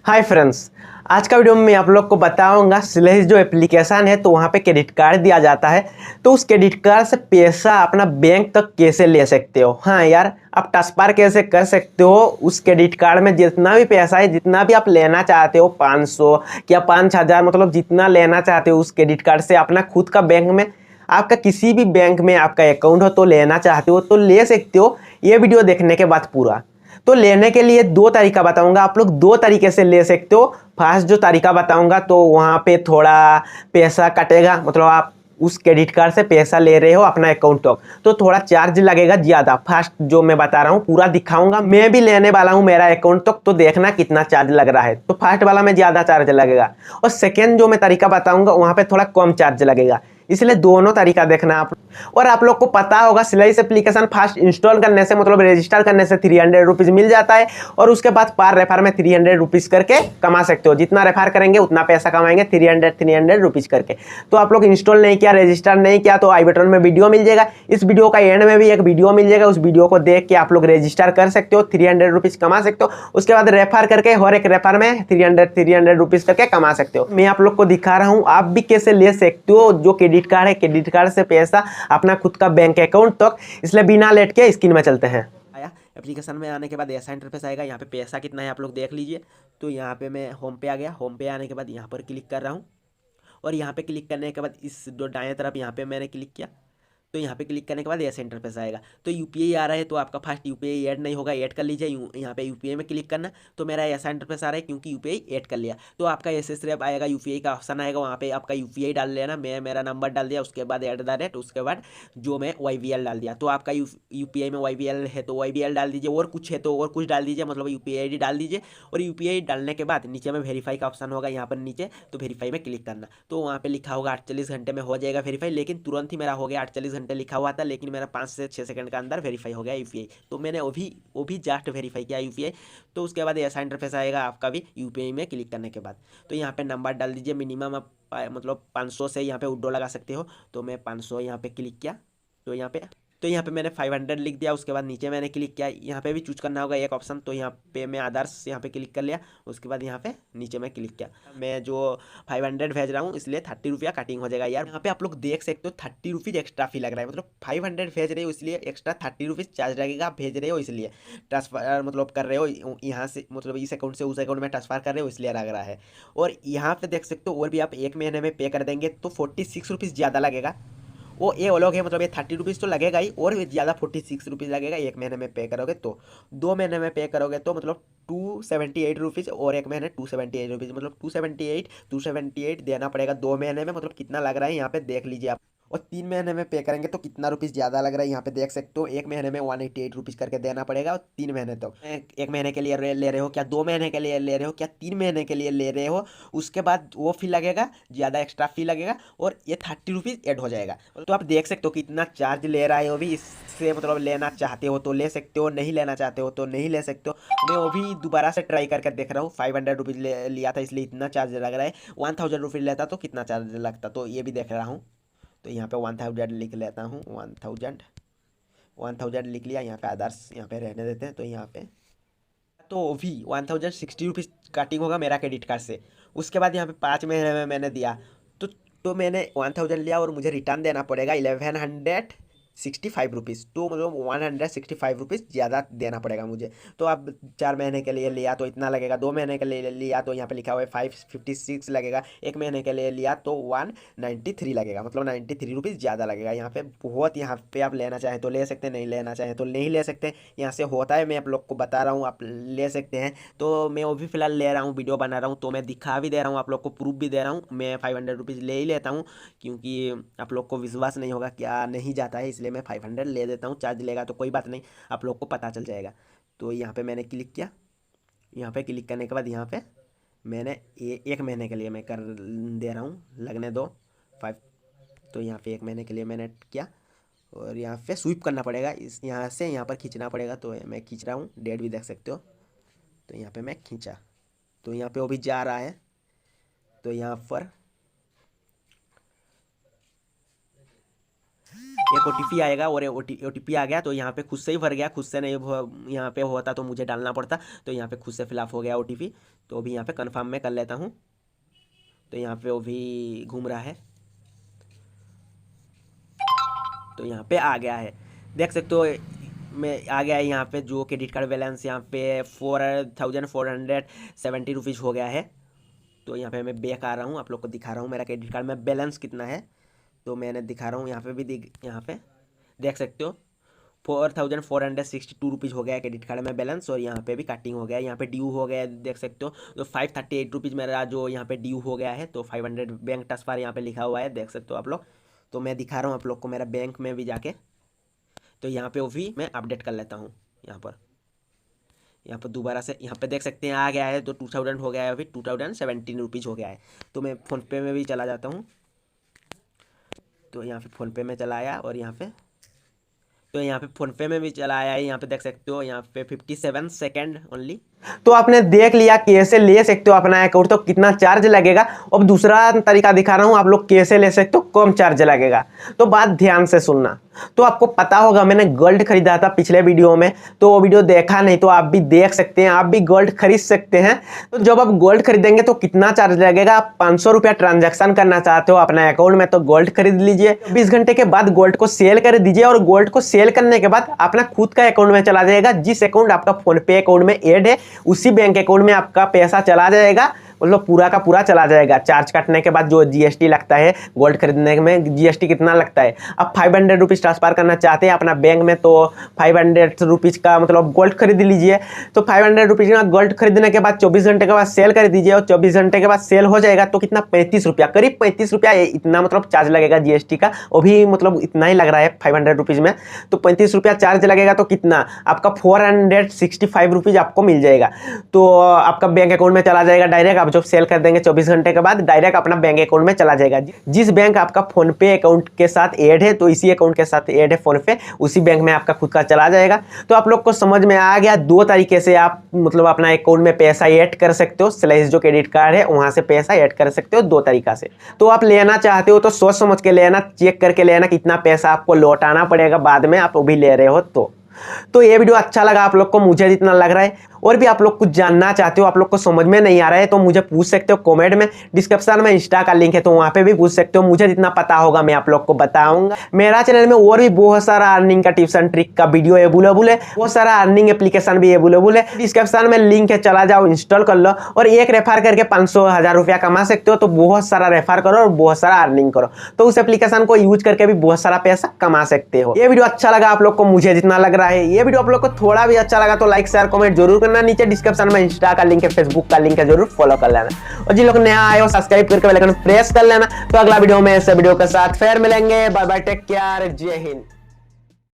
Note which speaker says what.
Speaker 1: Hi friends, आज का video में मैं आप लोग को बताऊंगा स्लेज जो एप्लीकेशन है तो वहाँ पे क्रेडिट कार्ड दिया जाता है। तो उस क्रेडिट कार्ड से पैसा अपना बैंक तक कैसे ले सकते हो। हाँ यार, आप ट्रांसफर कैसे कर सकते हो उस क्रेडिट कार्ड में जितना भी पैसा है, जितना भी आप लेना चाहते हो, 500 या 5,000, मतलब जितना लेना चाहते हो उस क्रेडिट कार्ड से अपना खुद का बैंक में, आपका किसी भी बैंक में आपका अकाउंट हो तो लेना चाहते हो तो ले सकते हो। ये वीडियो देखने के बाद पूरा तो लेने के लिए दो तरीका बताऊंगा, आप लोग दो तरीके से ले सकते हो। फर्स्ट जो तरीका बताऊंगा तो वहाँ पे थोड़ा पैसा कटेगा, मतलब आप उस क्रेडिट कार्ड से पैसा ले रहे हो अपना अकाउंट तक तो थोड़ा चार्ज लगेगा ज़्यादा। फर्स्ट जो मैं बता रहा हूँ पूरा दिखाऊंगा, मैं भी लेने वाला हूँ मेरा अकाउंट तक, तो देखना कितना चार्ज लग रहा है। तो फर्स्ट वाला में ज़्यादा चार्ज लगेगा और सेकेंड जो मैं तरीका बताऊंगा वहाँ पे थोड़ा कम चार्ज लगेगा, इसलिए दोनों तरीका देखना आप। और आप लोग को पता होगा स्लाइस एप्लीकेशन फास्ट इंस्टॉल करने से, मतलब रजिस्टर करने से 300 रुपीज़ मिल जाता है और उसके बाद पर रेफर में 300 रुपीज़ करके कमा सकते हो। जितना रेफर करेंगे उतना पैसा कमाएंगे, 300 रुपीज़ करके। तो आप लोग इंस्टॉल नहीं किया, रजिस्टर नहीं किया तो आई बटन में वीडियो मिल जाएगा, इस वीडियो का एंड में भी एक वीडियो मिल जाएगा, उस वीडियो को देख के आप लोग रजिस्टर कर सकते हो, 300 रुपीज़ कमा सकते हो। उसके बाद रेफर करके हर एक रेफर में 300 रुपीज़ करके कमा सकते हो। मैं आप लोग को दिखा रहा हूँ, आप भी कैसे ले सकते हो। जो क्रेडिट कार्ड है, क्रेडिट कार्ड से पैसा अपना खुद का बैंक अकाउंट तक, इसलिए बिना लेट के स्क्रीन में चलते हैं। आया एप्लीकेशन में आने के बाद ऐसा इंटरफेस आएगा, यहाँ पे पैसा कितना है आप लोग देख लीजिए। तो यहाँ पे मैं होम पे आ गया, होम पे आने के बाद यहाँ पर क्लिक कर रहा हूँ और यहाँ पे क्लिक करने के बाद इस जो दाएं तरफ यहाँ पे मैंने क्लिक किया तो यहाँ पे क्लिक करने के बाद ऐसे इंटरफेस आएगा। तो यूपीआई आ रहा है तो आपका फर्स्ट यूपीआई ऐड नहीं होगा, ऐड कर लीजिए। यहाँ पे यूपीआई में क्लिक करना, तो मेरा ऐसा इंटरफेस आ रहा है क्योंकि यूपीआई ऐड कर लिया। तो आपका ऐसे सिर्फ आएगा, यूपीआई का ऑप्शन आएगा, वहाँ पे आपका यूपीआई डाल लेना। मैं मेरा नंबर डाल दिया, उसके बाद @ उसके बाद जो मैं वाईबीएल डाल दिया। तो आपका यूपीआई में वाईबीएल है तो वाईबीएल डाल दीजिए, और कुछ है तो और कुछ डाल दीजिए, मतलब यूपीआई आईडी डाल दीजिए। और यूपीआई डालने के बाद नीचे में वेरीफाई का ऑप्शन होगा यहाँ पर नीचे, तो वेरीफाई में क्लिक करना। तो वहाँ पे लिखा होगा 48 घंटे में हो जाएगा वेरीफाई, लेकिन तुरंत ही मेरा हो गया। 48 घंटे लिखा हुआ था लेकिन मेरा 5 से 6 सेकंड का अंदर वेरीफाई हो गया यूपीआई। तो मैंने वो भी जस्ट वेरीफाई किया यूपीआई। तो उसके बाद ऐसा इंटरफेस आएगा आपका भी यूपीआई में क्लिक करने के बाद। तो यहाँ पे नंबर डाल दीजिए, मिनिमम आप मतलब 500 से यहाँ पे विड्रॉ लगा सकते हो। तो मैं 500 यहाँ पे क्लिक किया, तो यहाँ पे मैंने 500 लिख दिया। उसके बाद नीचे मैंने क्लिक किया, यहाँ पे भी चूज करना होगा एक ऑप्शन, तो यहाँ पे मैं अदर्स यहाँ पे क्लिक कर लिया। उसके बाद यहाँ पे नीचे मैं क्लिक किया। मैं जो 500 भेज रहा हूँ इसलिए 30 रुपया कटिंग हो जाएगा यार। यहाँ पे आप लोग देख सकते हो 30 रुपीज़ एक्स्ट्रा फी लग रहा है, मतलब 500 भेज रहे हो इसलिए एक्स्ट्रा 30 रुपीज़ चार्ज लगेगा। आप भेज रहे हो इसलिए, ट्रांसफर मतलब कर रहे हो यहाँ से, मतलब इस अकाउंट से उस अकाउंट में ट्रांसफर कर रहे हो इसलिए लग रहा है। और यहाँ पे देख सकते हो और भी आप एक महीने में पे कर देंगे तो 46 रुपीज़ ज़्यादा लगेगा। वो ये अलग है, मतलब ये 30 रुपीज़ तो लगेगा ही, और ज़्यादा 46 रुपीज़ लगेगा एक महीने में पे करोगे तो। 2 महीने में पे करोगे तो मतलब 278 रुपीज़, और एक महीने 278 रुपीज़, मतलब 278 देना पड़ेगा 2 महीने में। मतलब कितना लग रहा है यहाँ पे देख लीजिए आप। और 3 महीने में पे करेंगे तो कितना रुपीज़ ज़्यादा लग रहा है यहाँ पे देख सकते हो। एक महीने में 188 रुपीज़ करके देना पड़ेगा, और 3 महीने तक। एक महीने के लिए ले रहे हो क्या, 2 महीने के लिए ले रहे हो क्या, 3 महीने के लिए ले रहे हो, उसके बाद वो फी लगेगा, ज़्यादा एक्स्ट्रा फी लगेगा, और ये 30 रुपीज़ ऐड हो जाएगा। तो आप देख सकते हो कितना चार्ज ले रहा है वो भी। इससे मतलब लेना चाहते हो तो ले सकते हो, नहीं लेना चाहते हो तो नहीं ले सकते हो। मैं वो भी दोबारा से ट्राई करके देख रहा हूँ। 500 रुपीज़ लिया था इसलिए इतना चार्ज लग रहा है। 1000 रुपीज़ लेता तो कितना चार्ज लगता, तो ये भी देख रहा हूँ। तो यहाँ पे 1000 लिख लेता हूँ, 1000 लिख लिया। यहाँ पे अदर्स यहाँ पे रहने देते हैं। तो यहाँ पे तो भी 1060 रुपीज़ कटिंग होगा मेरा क्रेडिट कार्ड से। उसके बाद यहाँ पे 5 महीने में मैंने दिया, तो मैंने 1000 लिया और मुझे रिटर्न देना पड़ेगा 1165 रुपीज़। तो मतलब 165 रुपीज़ ज़्यादा देना पड़ेगा मुझे। तो अब 4 महीने के लिए लिया तो इतना लगेगा, 2 महीने के लिए लिया तो यहाँ पे लिखा हुआ है 556 लगेगा, एक महीने के लिए लिया तो 193 लगेगा, मतलब 93 रुपीज़ ज़्यादा लगेगा यहाँ पे बहुत। यहाँ पे आप लेना चाहें तो ले सकते हैं, नहीं लेना चाहें तो नहीं ले सकते। यहाँ से होता है, मैं आप लोग को बता रहा हूँ, आप ले सकते हैं। तो मैं वो भी फिलहाल ले रहा हूँ, वीडियो बना रहा हूँ, तो मैं दिखा भी दे रहा हूँ, आप लोग को प्रूफ भी दे रहा हूँ। मैं 500 रुपीज़ ले ही लेता हूँ क्योंकि आप लोग को विश्वास नहीं होगा क्या नहीं जाता है, इसलिए मैं 500 ले देता हूँ। चार्ज लेगा तो कोई बात नहीं, आप लोग को पता चल जाएगा। तो यहाँ पे मैंने क्लिक किया, यहाँ पे क्लिक करने के बाद यहाँ पे मैंने एक महीने के लिए मैं कर दे रहा हूँ, लगने दो 5। तो यहाँ पे एक महीने के लिए मैंने किया, और यहाँ पे स्वीप करना पड़ेगा, इस यहाँ से यहाँ पर खींचना पड़ेगा। तो मैं खींच रहा हूँ, डेट भी देख सकते हो। तो यहाँ पे मैं खींचा, तो यहाँ पे वो भी जा रहा है। तो यहाँ पर एक OTP आएगा और OTP आ गया तो यहाँ पे खुद से ही भर गया, खुद से नहीं यहाँ पे होता तो मुझे डालना पड़ता, तो यहाँ पे खुद से फिलअप हो गया OTP। तो अभी यहाँ पे कन्फर्म में कर लेता हूँ। तो यहाँ पे वो भी घूम रहा है, तो यहाँ पे आ गया है, देख सकते हो मैं आ गया है। यहाँ पे जो क्रेडिट कार्ड बैलेंस यहाँ पे 4470 रुपीज़ हो गया है। तो यहाँ पे मैं बैक आ रहा हूँ, आप लोग को दिखा रहा हूँ मेरा क्रेडिट कार्ड में बैलेंस कितना है। तो मैंने दिखा रहा हूँ यहाँ पे भी यहाँ पे देख सकते हो 4462 रुपीज़ हो गया क्रेडिट कार्ड में बैलेंस। और यहाँ पे भी कटिंग हो गया, यहाँ पे ड्यू हो गया देख सकते हो। तो 538 रुपीज़ मेरा जो यहाँ पे ड्यू हो गया है। तो 500 बैंक ट्रांसफर यहाँ पे लिखा हुआ है, देख सकते हो आप लोग। तो मैं दिखा रहा हूँ आप लोग को मेरा बैंक में भी जाके। तो यहाँ पे वो भी मैं अपडेट कर लेता हूँ। यहाँ पर दोबारा से यहाँ पे देख सकते हैं आ गया है। तो 2000 हो गया है, अभी 2017 रुपीज़ हो गया है। तो मैं फ़ोनपे में भी चला जाता हूँ। तो यहाँ पे फ़ोनपे में चला आया और यहाँ पे तो यहाँ पे फ़ोनपे में भी चला आया है। यहाँ पे देख सकते हो यहाँ पे 57 सेकेंड ओनली। तो आपने देख लिया कैसे ले सकते हो अपना अकाउंट, तो कितना चार्ज लगेगा। अब दूसरा तरीका दिखा रहा हूँ आप लोग कैसे ले सकते हो कम चार्ज लगेगा। तो बात ध्यान से सुनना। तो आपको पता होगा मैंने गोल्ड खरीदा था पिछले वीडियो में, तो वो वीडियो देखा नहीं तो आप भी देख सकते हैं, आप भी गोल्ड खरीद सकते हैं। तो जब आप गोल्ड खरीदेंगे तो कितना चार्ज लगेगा। आप 500 रुपया ट्रांजैक्शन करना चाहते हो अपने अकाउंट में तो गोल्ड खरीद लीजिए। 20 घंटे के बाद गोल्ड को सेल कर दीजिए और गोल्ड को सेल करने के बाद अपना खुद का अकाउंट में चला जाएगा। जिस अकाउंट आपका फोनपे अकाउंट में ऐड है उसी बैंक अकाउंट में आपका पैसा चला जाएगा, मतलब पूरा का पूरा चला जाएगा। चार्ज काटने के बाद जो GST लगता है गोल्ड खरीदने में, GST कितना लगता है। आप 500 रुपीज़ ट्रांसफर करना चाहते हैं अपना बैंक में तो 500 रुपीज़ का मतलब गोल्ड खरीद लीजिए। तो 500 रुपीज़ का गोल्ड खरीदने के बाद 24 घंटे के बाद सेल कर दीजिए और 24 घंटे के बाद सेल हो जाएगा। तो कितना 35 रुपया, करीब 35 रुपया इतना मतलब चार्ज लगेगा GST का। वो भी मतलब इतना ही लग रहा है 500 रुपीज़ में। तो 35 रुपया चार्ज लगेगा तो कितना आपका 465 रुपीज़ आपको मिल जाएगा। तो आपका बैंक अकाउंट में चला जाएगा डायरेक्ट। आप जब सेल कर देंगे 24 घंटे के बाद डायरेक्ट अपना बैंक अकाउंट में चला जाएगा। जिस बैंक आपका फोनपे अकाउंट के साथ ऐड है तो इसी अकाउंट के साथ ऐड है फोनपे, उसी बैंक में आपका खुद का चला जाएगा। तो आप लोग को समझ में आ गया। दो तरीके से आप मतलब अपना अकाउंट में पैसा ऐड कर सकते हो। स्लैश जो क्रेडिट कार्ड है वहां से पैसा ऐड कर सकते हो दो तरीका से। तो आप लेना चाहते हो तो सोच समझ के लेना, चेक करके लेना कितना पैसा आपको लौटाना पड़ेगा बाद में आप वो भी ले रहे हो। तो ये वीडियो अच्छा लगा आप लोग को, मुझे जितना लग रहा है। और भी आप लोग कुछ जानना चाहते हो, आप लोग को समझ में नहीं आ रहा है तो मुझे पूछ सकते हो कमेंट में। डिस्क्रिप्शन में इंस्टा का लिंक है तो वहां पे भी पूछ सकते हो। मुझे जितना पता होगा मैं आप लोग को बताऊंगा। मेरा चैनल में और भी बहुत सारा अर्निंग का टिप्स एंड ट्रिक का वीडियो अवेलेबल है, बहुत सारा अर्निंग एप्लीकेशन भी अवेलेबल है। डिस्क्रिप्शन में लिंक है, चला जाओ इंस्टॉल कर लो और एक रेफर करके 500-1000 रुपया कमा सकते हो। तो बहुत सारा रेफर करो और बहुत सारा अर्निंग करो, तो उस एप्लीकेशन को यूज करके भी बहुत सारा पैसा कमा सकते हो। ये वीडियो अच्छा लगा आप लोग को, मुझे जितना लग रहा है। ये वीडियो आप लोग को थोड़ा भी अच्छा लगा तो लाइक शेयर कमेंट जरूर करना। नीचे डिस्क्रिप्शन में इंस्टा का लिंक है, फेसबुक का लिंक है, जरूर फॉलो कर लेना। और जिन लोग नया आए हो सब्सक्राइब करके बेल आइकन प्रेस कर लेना। तो अगला वीडियो में ऐसे वीडियो के साथ फिर मिलेंगे। बाय बाय, टेक केयर, जय हिंद।